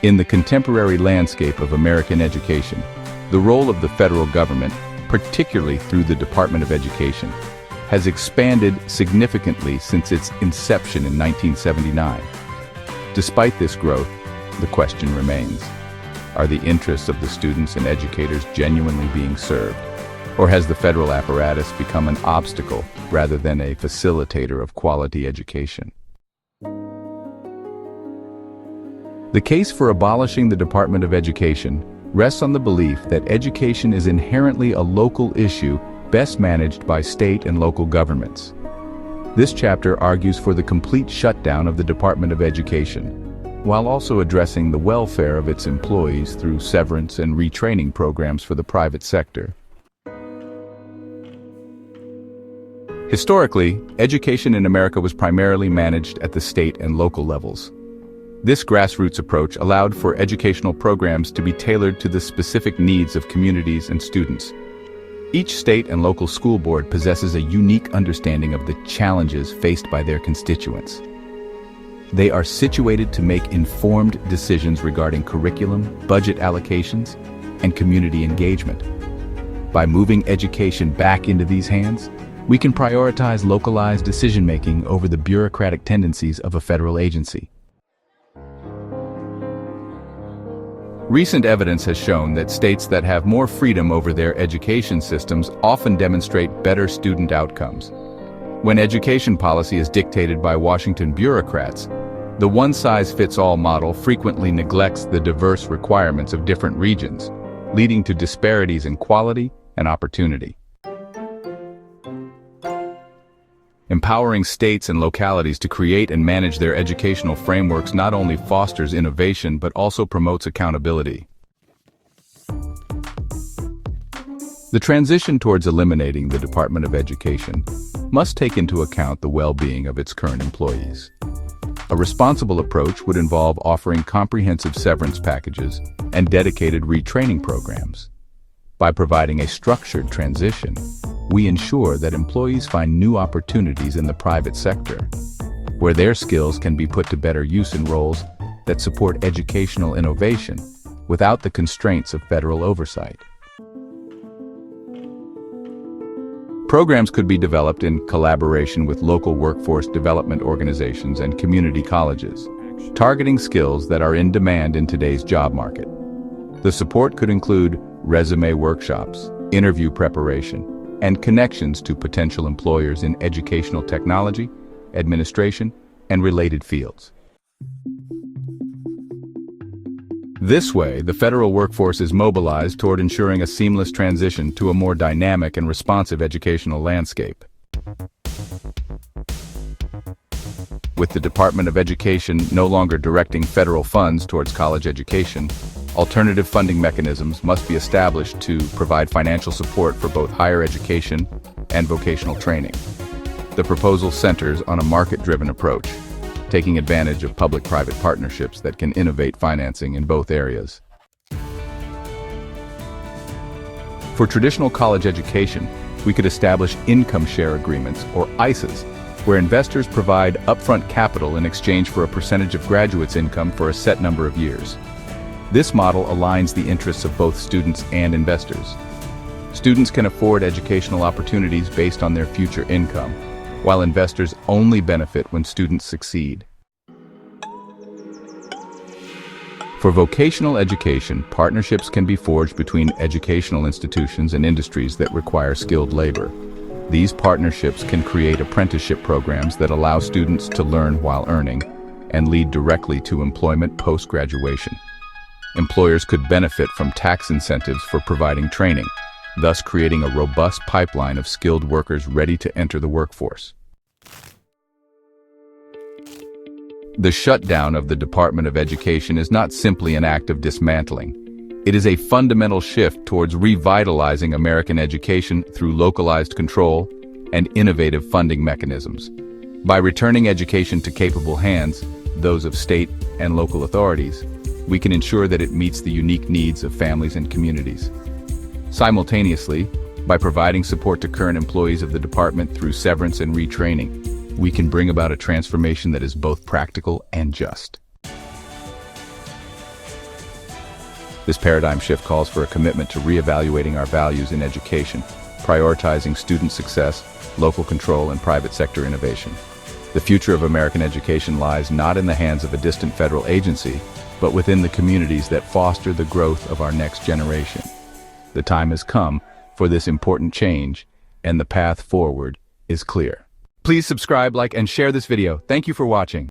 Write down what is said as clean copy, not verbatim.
In the contemporary landscape of American education, the role of the federal government, particularly through the Department of Education, has expanded significantly since its inception in 1979. Despite this growth, the question remains: are the interests of the students and educators genuinely being served? Or has the federal apparatus become an obstacle rather than a facilitator of quality education? The case for abolishing the Department of Education rests on the belief that education is inherently a local issue best managed by state and local governments. This chapter argues for the complete shutdown of the Department of Education, while also addressing the welfare of its employees through severance and retraining programs for the private sector. Historically, education in America was primarily managed at the state and local levels. This grassroots approach allowed for educational programs to be tailored to the specific needs of communities and students. Each state and local school board possesses a unique understanding of the challenges faced by their constituents. They are situated to make informed decisions regarding curriculum, budget allocations, and community engagement. By moving education back into these hands, we can prioritize localized decision-making over the bureaucratic tendencies of a federal agency. Recent evidence has shown that states that have more freedom over their education systems often demonstrate better student outcomes. When education policy is dictated by Washington bureaucrats, the one-size-fits-all model frequently neglects the diverse requirements of different regions, leading to disparities in quality and opportunity. Empowering states and localities to create and manage their educational frameworks not only fosters innovation but also promotes accountability. The transition towards eliminating the Department of Education must take into account the well-being of its current employees. A responsible approach would involve offering comprehensive severance packages and dedicated retraining programs. By providing a structured transition, we ensure that employees find new opportunities in the private sector, where their skills can be put to better use in roles that support educational innovation without the constraints of federal oversight. Programs could be developed in collaboration with local workforce development organizations and community colleges, targeting skills that are in demand in today's job market. The support could include resume workshops, interview preparation, and connections to potential employers in educational technology, administration, and related fields. This way, the federal workforce is mobilized toward ensuring a seamless transition to a more dynamic and responsive educational landscape. With the Department of Education no longer directing federal funds towards college education, alternative funding mechanisms must be established to provide financial support for both higher education and vocational training. The proposal centers on a market-driven approach, taking advantage of public-private partnerships that can innovate financing in both areas. For traditional college education, we could establish income share agreements, or ICEs, where investors provide upfront capital in exchange for a percentage of graduates' income for a set number of years. This model aligns the interests of both students and investors. Students can afford educational opportunities based on their future income, while investors only benefit when students succeed. For vocational education, partnerships can be forged between educational institutions and industries that require skilled labor. These partnerships can create apprenticeship programs that allow students to learn while earning and lead directly to employment post-graduation. Employers could benefit from tax incentives for providing training, thus creating a robust pipeline of skilled workers ready to enter the workforce. The shutdown of the Department of Education is not simply an act of dismantling. It is a fundamental shift towards revitalizing American education through localized control and innovative funding mechanisms. By returning education to capable hands, those of state and local authorities, we can ensure that it meets the unique needs of families and communities. Simultaneously, by providing support to current employees of the department through severance and retraining, we can bring about a transformation that is both practical and just. This paradigm shift calls for a commitment to reevaluating our values in education, prioritizing student success, local control, and private sector innovation. The future of American education lies not in the hands of a distant federal agency, but within the communities that foster the growth of our next generation. The time has come for this important change, and the path forward is clear. Please subscribe, like, and share this video. Thank you for watching.